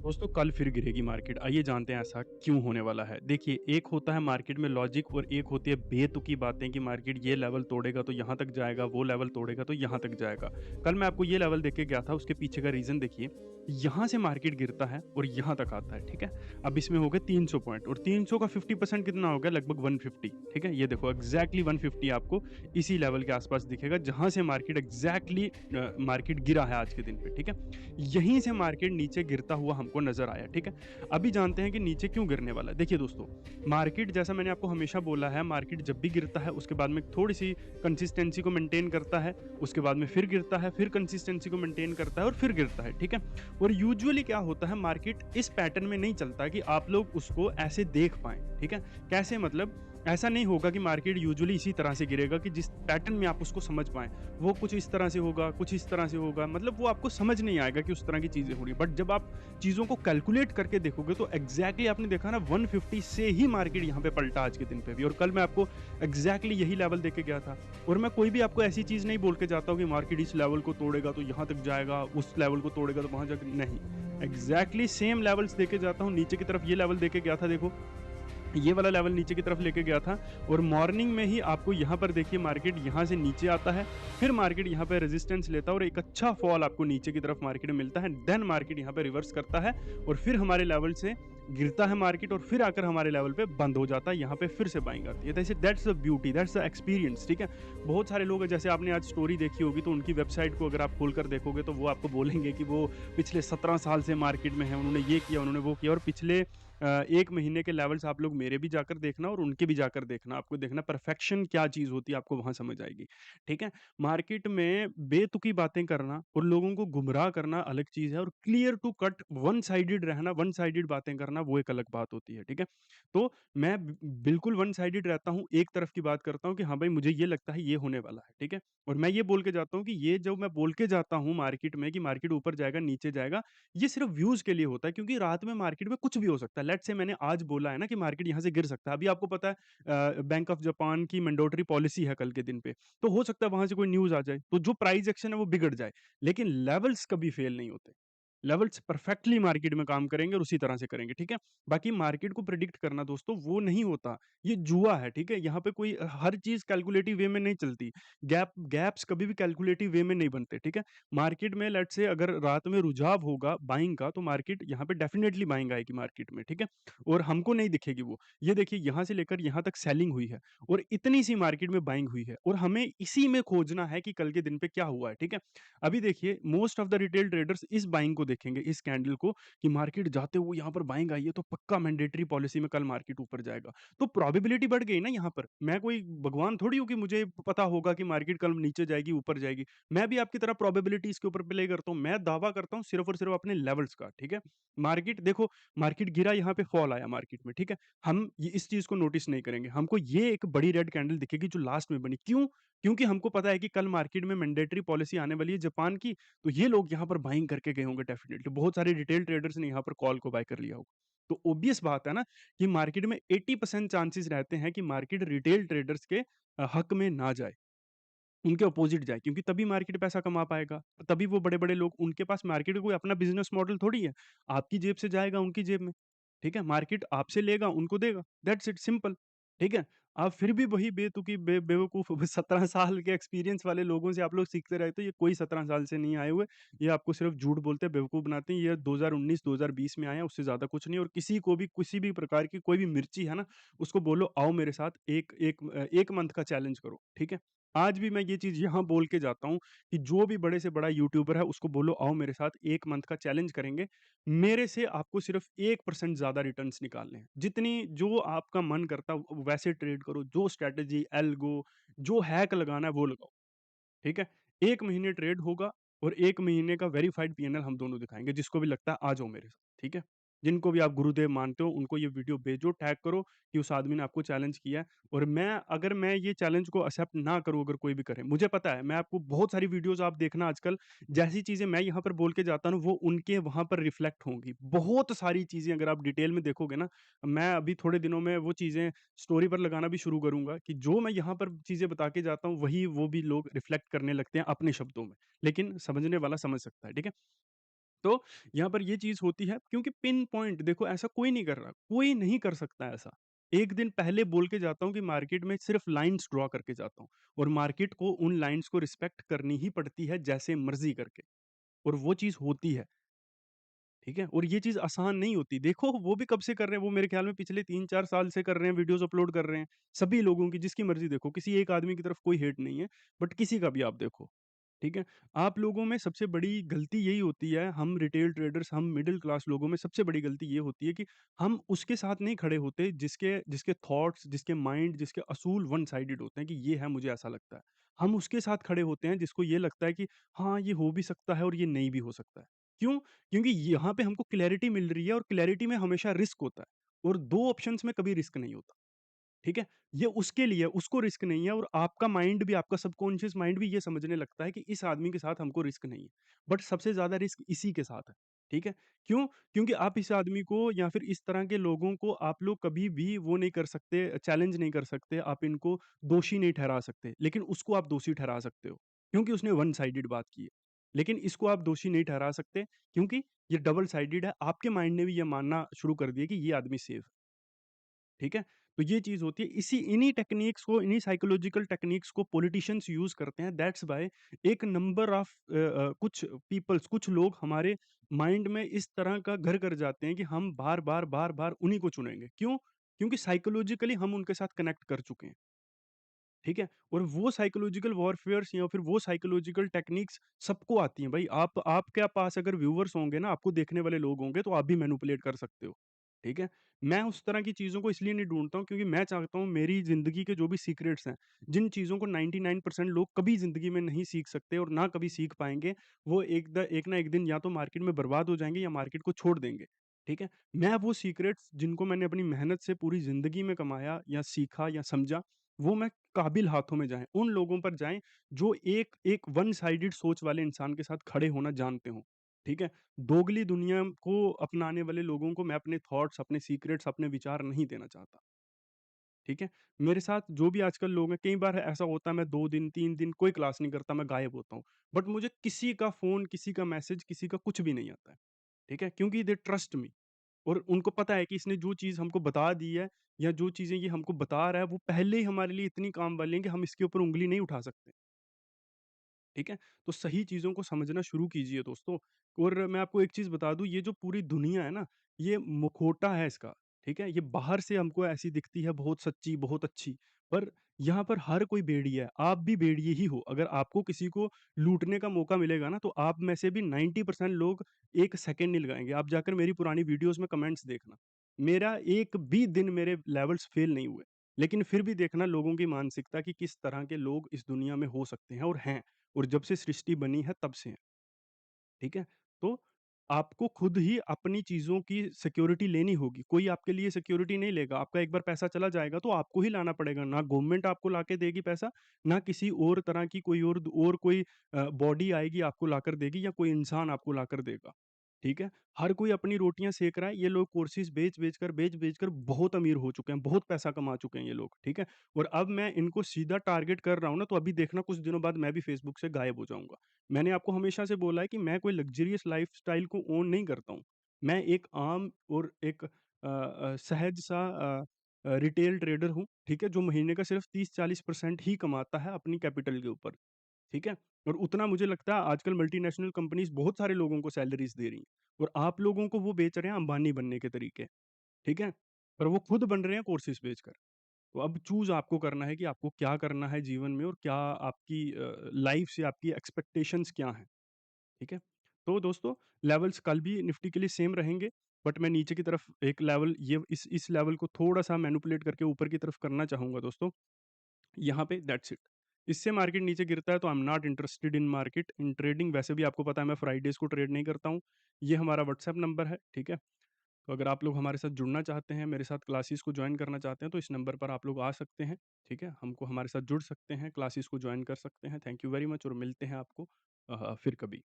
दोस्तों कल फिर गिरेगी मार्केट। आइए जानते हैं ऐसा क्यों होने वाला है। देखिए, एक होता है मार्केट में लॉजिक और एक होती है बेतुकी बातें कि मार्केट ये लेवल तोड़ेगा तो यहाँ तक जाएगा, वो लेवल तोड़ेगा तो यहाँ तक जाएगा। कल मैं आपको ये लेवल देख के गया था, उसके पीछे का रीज़न देखिए। यहाँ से मार्केट गिरता है और यहाँ तक आता है, ठीक है? अब इसमें हो गए 300 पॉइंट और 300 का 50% कितना हो गया? लगभग 150, ठीक है? ये देखो एग्ज़ैक्टली 150 आपको इसी लेवल के आस-पास दिखेगा जहाँ से मार्केट एग्ज़ैक्टली मार्केट गिरा है आज के दिन पे, ठीक है? यहीं से मार्केट नीचे गिरता हुआ हमको नज़र आया, ठीक है? अभी जानते हैं कि नीचे क्यों गिरने वाला है। देखिए दोस्तों, मार्केट जैसा मैंने आपको हमेशा बोला है, मार्केट जब भी गिरता है उसके बाद में थोड़ी-सी कंसिस्टेंसी को मेंटेन करता है, उसके बाद में फिर गिरता है, फिर कंसिस्टेंसी को मेंटेन करता है और फिर गिरता है, ठीक है? और यूजुअली क्या होता है, मार्केट इस पैटर्न में नहीं चलता कि आप लोग उसको ऐसे देख पाएँ, ठीक है? कैसे मतलब ऐसा नहीं होगा कि मार्केट यूजुअली इसी तरह से गिरेगा कि जिस पैटर्न में आप उसको समझ पाएँ। वो कुछ इस तरह से होगा, कुछ इस तरह से होगा, मतलब वो आपको समझ नहीं आएगा कि उस तरह की चीज़ें हो रही हैं। बट जब आप चीज़ों को कैलकुलेट करके देखोगे तो एग्ज़ैक्टली आपने देखा ना 150 से ही मार्केट यहाँ पे पलटा आज के दिन पे भी, और कल मैं आपको एग्ज़ैक्टली यही लेवल देके गया था। और मैं कोई भी आपको ऐसी चीज़ नहीं बोल के जाता हूँ कि मार्केट इस लेवल को तोड़ेगा तो यहाँ तक जाएगा, उस लेवल को तोड़ेगा तो वहाँ जाके नहीं। एग्ज़ैक्टली सेम लेवल्स देके जाता हूँ। नीचे की तरफ ये लेवल देके गया था, देखो। ये वाला लेवल नीचे की तरफ लेके गया था और मॉर्निंग में ही आपको यहाँ पर देखिए मार्केट यहाँ से नीचे आता है, फिर मार्केट यहाँ पे रेजिस्टेंस लेता है और एक अच्छा फॉल आपको नीचे की तरफ मार्केट में मिलता है। देन मार्केट यहाँ पे रिवर्स करता है और फिर हमारे लेवल से गिरता है मार्केट और फिर आकर हमारे लेवल पे बंद हो जाता है, यहाँ पे फिर से बाइंग आती है। That's the beauty, that's the experience, ठीक है? बहुत सारे लोग हैं, जैसे आपने आज स्टोरी देखी होगी तो उनकी वेबसाइट को अगर आप खोल कर देखोगे तो वो आपको बोलेंगे कि वो पिछले 17 साल से मार्केट में है, उन्होंने ये किया, उन्होंने वो किया। और पिछले 1 महीने के लेवल्स आप लोग मेरे भी जाकर देखना और उनके भी जाकर देखना। आपको देखना परफेक्शन क्या चीज़ होती है, आपको वहाँ समझ आएगी, ठीक है? मार्केट में बेतुकी बातें करना और लोगों को गुमराह करना अलग चीज़ है और clear to cut one sided रहना, वन साइडेड बातें करना वो एक अलग बात होती है, ठीक है? तो मैं बिल्कुल वन साइडेड रहता हूँ, एक तरफ की बात करता हूँ कि हाँ भाई मुझे ये लगता है ये होने वाला है, ठीक है? और मैं ये बोल के जाता हूँ कि ये जो मैं बोल के जाता हूँ मार्केट में कि मार्केट ऊपर जाएगा, नीचे जाएगा, ये सिर्फ व्यूज़ के लिए होता है, क्योंकि रात में मार्केट में कुछ भी हो सकता है। लेट्स से मैंने आज बोला है ना कि मार्केट यहाँ से गिर सकता है। अभी आपको पता है बैंक ऑफ जापान की मैंडेटरी पॉलिसी है कल के दिन पे, तो हो सकता है वहाँ से कोई न्यूज़ आ जाए, तो जो प्राइस एक्शन है वो बिगड़ जाए। लेकिन लेवल्स कभी फेल नहीं होते। लेवल्स परफेक्टली मार्केट में काम करेंगे और उसी तरह से करेंगे, ठीक है? बाकी मार्केट को प्रेडिक्ट करना दोस्तों वो नहीं होता, ये जुआ है, ठीक है? यहाँ पे कोई हर चीज़ कैलकुलेटिव वे में नहीं चलती। गैप्स कभी भी कैलकुलेटिव वे में नहीं बनते, ठीक है? मार्केट में लेट्स से अगर रात में रुझाव होगा बाइंग का, तो मार्केट यहाँ पे डेफिनिटली बाइंग आएगी मार्केट में, ठीक है? और हमको नहीं दिखेगी वो। ये देखिए यहाँ से लेकर यहाँ तक सेलिंग हुई है और इतनी सी मार्केट में बाइंग हुई है और हमें इसी में खोजना है कि कल के दिन पे क्या हुआ है, ठीक है? अभी देखिए most of the retail traders इस बाइंग को देखेंगे, इस कैंडल को, कि मार्केट जाते हुए यहाँ पर बाइंग आई है तो पक्का मैंडेटरी पॉलिसी में कल मार्केट ऊपर जाएगा। तो प्रोबेबिलिटी बढ़ गई ना यहाँ पर। मैं कोई भगवान थोड़ी हूँ कि मुझे पता होगा कि मार्केट कल नीचे जाएगी, ऊपर जाएगी। मैं भी आपकी तरह प्रोबेबिलिटी इसके ऊपर प्ले करता हूँ। मैं दावा करता हूँ सिर्फ़ और सिर्फ़ अपने लेवल्स का, ठीक है? मार्केट देखो, मार्केट गिरा, यहाँ पे फॉल आया मार्केट में, ठीक है? हम ये इस चीज़ को नोटिस नहीं करेंगे। हमको ये एक बड़ी रेड कैंडल दिखेगी जो लास्ट में बनी। क्यों? क्योंकि हमको पता है कि कल मार्केट में मैंडेटरी पॉलिसी आने वाली है जापान की, तो ये लोग यहाँ पर बाइंग करके गए होंगे डेफिनिटली। बहुत सारे रिटेल ट्रेडर्स ने यहाँ पर कॉल को बाय कर लिया होगा। तो ऑब्वियस बात है ना कि मार्केट में 80% चांसेस रहते हैं कि मार्केट रिटेल ट्रेडर्स के हक में ना जाए। उनके अपोज़िट जाए, क्योंकि तभी मार्केट पैसा कमा पाएगा। तभी वो बड़े-बड़े लोग, उनके पास मार्केट का कोई अपना बिज़नेस मॉडल थोड़ी है। आपकी जेब से जाएगा उनकी जेब में, ठीक है? मार्केट आपसे लेगा, उनको देगा। दैट्स इट, सिंपल, ठीक है? आप फिर भी वही बेतुकी बेवकूफ़ 17 साल के एक्सपीरियंस वाले लोगों से आप लोग सीखते रहते हो। ये कोई 17 साल से नहीं आए हुए। ये आपको सिर्फ़ झूठ बोलते हैं, बेवकूफ़ बनाते हैं। ये 2019-2020 में आए हैं, उससे ज़्यादा कुछ नहीं। और किसी को भी किसी भी प्रकार की कोई भी मिर्ची है ना, उसको बोलो आओ मेरे साथ 1 मंथ का चैलेंज करो, ठीक है? आज भी मैं ये चीज़ यहाँ बोल के जाता हूँ कि जो भी बड़े से बड़ा यूट्यूबर है उसको बोलो आओ मेरे साथ 1 मंथ का चैलेंज करेंगे। मेरे से आपको सिर्फ़ 1% ज़्यादा रिटर्न्स निकालने हैं। जितनी जो आपका मन करता है वैसे ट्रेड करो, जो स्ट्रैटेजी, एल्गो, जो हैक लगाना है वो लगाओ, ठीक है? 1 महीने ट्रेड होगा और 1 महीने का वेरिफाइड पीएनएल हम दोनों दिखाएँगे। जिसको भी लगता है आ जाओ मेरे साथ, ठीक है? जिनको भी आप गुरुदेव मानते हो उनको ये वीडियो भेजो, टैग करो कि उस आदमी ने आपको चैलेंज किया है। और अगर मैं ये चैलेंज को एक्सेप्ट ना करूँ, अगर कोई भी करे, मुझे पता है, मैं आपको बहुत सारी वीडियोज़ आप देखना आजकल, जैसी चीज़ें मैं यहाँ पर बोल के जाता हूँ वो उनके वहाँ पर रिफ्लेक्ट होंगी। बहुत सारी चीज़ें अगर आप डिटेल में देखोगे ना, मैं अभी थोड़े दिनों में वो चीज़ें स्टोरी पर लगाना भी शुरू करूँगा कि जो मैं यहाँ पर चीज़ें बता के जाता हूँ वही वो भी लोग रिफ्लेक्ट करने लगते हैं अपने शब्दों में। लेकिन समझने वाला समझ सकता है, ठीक है? तो यहाँ पर ये चीज़ होती है क्योंकि पिन पॉइंट देखो ऐसा कोई नहीं कर रहा, कोई नहीं कर सकता ऐसा। 1 दिन पहले बोल के जाता हूँ कि मार्केट में सिर्फ़ लाइन्स ड्रॉ करके जाता हूँ और मार्केट को उन लाइन्स को रिस्पेक्ट करनी ही पड़ती है जैसे मर्ज़ी करके और वो चीज़ होती है। ठीक है? और ये चीज़ आसान नहीं होती। देखो वो भी कब से कर रहे हैं, वो मेरे ख़्याल में पिछले 3-4 साल से कर रहे हैं, वीडियोज़ अपलोड कर रहे हैं। सभी लोगों की जिसकी मर्ज़ी देखो, किसी एक आदमी की तरफ कोई हेट नहीं है, बट किसी का भी आप देखो, ठीक है? आप लोगों में सबसे बड़ी गलती यही होती है, हम रिटेल ट्रेडर्स, हम मिडल क्लास लोगों में सबसे बड़ी गलती ये होती है कि हम उसके साथ नहीं खड़े होते जिसके जिसके थॉट्स, जिसके माइंड, जिसके असूल वन साइडेड होते हैं कि ये है, मुझे ऐसा लगता है। हम उसके साथ खड़े होते हैं जिसको ये लगता है कि हाँ, ये हो भी सकता है और ये नहीं भी हो सकता है। क्यों? क्योंकि यहाँ पे हमको क्लैरिटी मिल रही है और क्लैरिटी में हमेशा रिस्क होता है और 2 ऑप्शंस में कभी रिस्क नहीं होता, ठीक है? ये उसके लिए है, उसको रिस्क नहीं है और आपका माइंड भी, आपका सबकॉन्शियस माइंड भी ये समझने लगता है कि इस आदमी के साथ हमको रिस्क नहीं है। बट सबसे ज़्यादा रिस्क इसी के साथ है, ठीक है? क्यों? क्योंकि आप इस आदमी को या फिर इस तरह के लोगों को आप लोग कभी भी वो नहीं कर सकते, चैलेंज नहीं कर सकते, आप इनको दोषी नहीं ठहरा सकते, लेकिन उसको आप दोषी ठहरा सकते हो, क्योंकि उसने वन साइडेड बात की है। लेकिन इसको आप दोषी नहीं ठहरा सकते क्योंकि ये डबल साइडेड है, आपके माइंड ने भी ये मानना शुरू कर दिया कि ये आदमी सेफ है। ठीक है? तो ये चीज़ होती है, इन्हीं टेक्निक्स को, इन्हीं साइकोलॉजिकल टेक्निक्स को पॉलिटिशियंस यूज़ करते हैं, दैट्स व्हाई एक नंबर ऑफ कुछ पीपल्स, कुछ लोग हमारे माइंड में इस तरह का घर कर जाते हैं कि हम बार-बार, बार-बार उन्हीं को चुनेंगे। क्यों? क्योंकि साइकोलॉजिकली हम उनके साथ कनेक्ट कर चुके हैं। ठीक है? और वो साइकोलॉजिकल वॉरफेयर्स या फिर वो साइकोलॉजिकल टेक्निक्स सबको आती हैं भाई। आप आपके पास अगर व्यूअर्स होंगे ना, आपको देखने वाले लोग होंगे, तो आप भी मैनिपुलेट कर सकते हो। ठीक है? मैं उस तरह की चीज़ों को इसलिए नहीं ढूँढता हूँ क्योंकि मैं चाहता हूँ मेरी ज़िंदगी के जो भी सीक्रेट्स हैं, जिन चीज़ों को 99% लोग कभी ज़िंदगी में नहीं सीख सकते और ना कभी सीख पाएँगे, वो एक ना एक दिन या तो मार्केट में बर्बाद हो जाएँगे या मार्केट को छोड़ देंगे। ठीक है? मैं वो सीक्रेट्स जिनको मैंने अपनी मेहनत से पूरी ज़िंदगी में कमाया या सीखा या समझा, वो मैं काबिल हाथों में जाएँ, उन लोगों पर जाएँ जो एक एक वन साइडेड सोच वाले इंसान के साथ खड़े होना जानते हों, ठीक है? दोगली दुनिया को अपनाने वाले लोगों को मैं अपने थॉट्स, अपने सीक्रेट्स, अपने विचार नहीं देना चाहता, ठीक है? मेरे साथ जो भी आजकल लोग हैं, कई बार ऐसा होता है मैं 2 दिन, 3 दिन कोई क्लास नहीं करता, मैं गायब होता हूँ। बट मुझे किसी का फ़ोन, किसी का मैसेज, किसी का कुछ भी नहीं आता है, ठीक है? क्योंकि दे ट्रस्ट मी। और उनको पता है कि इसने जो चीज़ हमको बता दी है या जो चीज़ें ये हमको बता रहा है, वो पहले ही हमारे लिए इतनी काम वाली हैं कि हम इसके ऊपर उँगली नहीं उठा सकते। ठीक है? तो सही चीज़ों को समझना शुरू कीजिए दोस्तों। और मैं आपको एक चीज़ बता दूँ, ये जो पूरी दुनिया है ना, ये मुखौटा है इसका, ठीक है? ये बाहर से हमको ऐसी दिखती है बहुत सच्ची, बहुत अच्छी, पर यहाँ पर हर कोई भेड़िया है, आप भी भेड़िए ही हो। अगर आपको किसी को लूटने का मौका मिलेगा ना, तो आप में से भी 90% लोग 1 सेकंड नहीं लगाएँगे। आप जाकर मेरी पुरानी वीडियोज़ में कमेंट्स देखना। मेरा एक भी दिन मेरे लेवल्स फेल नहीं हुए। लेकिन फिर भी देखना लोगों की मानसिकता कि किस तरह के लोग इस दुनिया में हो सकते हैं और हैं। और जब से सृष्टि बनी है तब से है, ठीक है? तो आपको खुद ही अपनी चीज़ों की सिक्योरिटी लेनी होगी, कोई आपके लिए सिक्योरिटी नहीं लेगा, आपका एक बार पैसा चला जाएगा तो आपको ही लाना पड़ेगा, ना गवर्नमेंट आपको लाके देगी पैसा, ना किसी और तरह की कोई बॉडी आएगी आपको लाकर देगी या कोई इंसान आपको लाकर देगा, ठीक है? हर कोई अपनी रोटियाँ सेक रहा है, ये लोग कोर्सेज़ बेच-बेच कर बहुत अमीर हो चुके हैं, बहुत पैसा कमा चुके हैं ये लोग, ठीक है? और अब मैं इनको सीधा टारगेट कर रहा हूँ ना, तो अभी देखना कुछ दिनों बाद मैं भी फेसबुक से गायब हो जाऊँगा। मैंने आपको हमेशा से बोला है कि मैं कोई लग्ज़रियस लाइफ़स्टाइल को ओन नहीं करता हूँ। मैं एक आम और एक सहज-सा रिटेल ट्रेडर हूँ, ठीक है? जो महीने का सिर्फ़ 30-40% ही कमाता है अपनी कैपिटल के ऊपर, ठीक है? और उतना मुझे लगता है आजकल मल्टीनेशनल कंपनीज़ बहुत सारे लोगों को सैलरीज़ दे रही हैं और आप लोगों को वो बेच रहे हैं अंबानी बनने के तरीके, ठीक है? पर वो खुद बन रहे हैं कोर्सेज़ बेचकर। तो अब चूज़ आपको करना है कि आपको क्या करना है जीवन में और क्या आपकी लाइफ़ से आपकी एक्सपेक्टेशंस क्या हैं, ठीक है? तो दोस्तों, लेवल्स कल भी निफ्टी के लिए सेम रहेंगे, बट मैं नीचे की तरफ एक लेवल, ये इस लेवल को थोड़ा-सा मैनिपुलेट करके ऊपर की तरफ करना चाहूँगा दोस्तों, यहाँ पे दैट्स इट। इससे मार्केट नीचे गिरता है तो I am not interested in market, in trading. वैसे भी आपको पता है मैं फ्राइडेज़ को ट्रेड नहीं करता हूँ। ये हमारा व्हाट्सएप नंबर है, ठीक है? तो अगर आप लोग हमारे साथ जुड़ना चाहते हैं, मेरे साथ क्लासेस को जॉइन करना चाहते हैं, तो इस नंबर पर आप लोग आ सकते हैं, ठीक है? हमको हमारे साथ जुड़ सकते हैं, क्लासेस को जॉइन कर सकते हैं। थैंक यू वेरी मच और मिलते हैं आपको फिर कभी।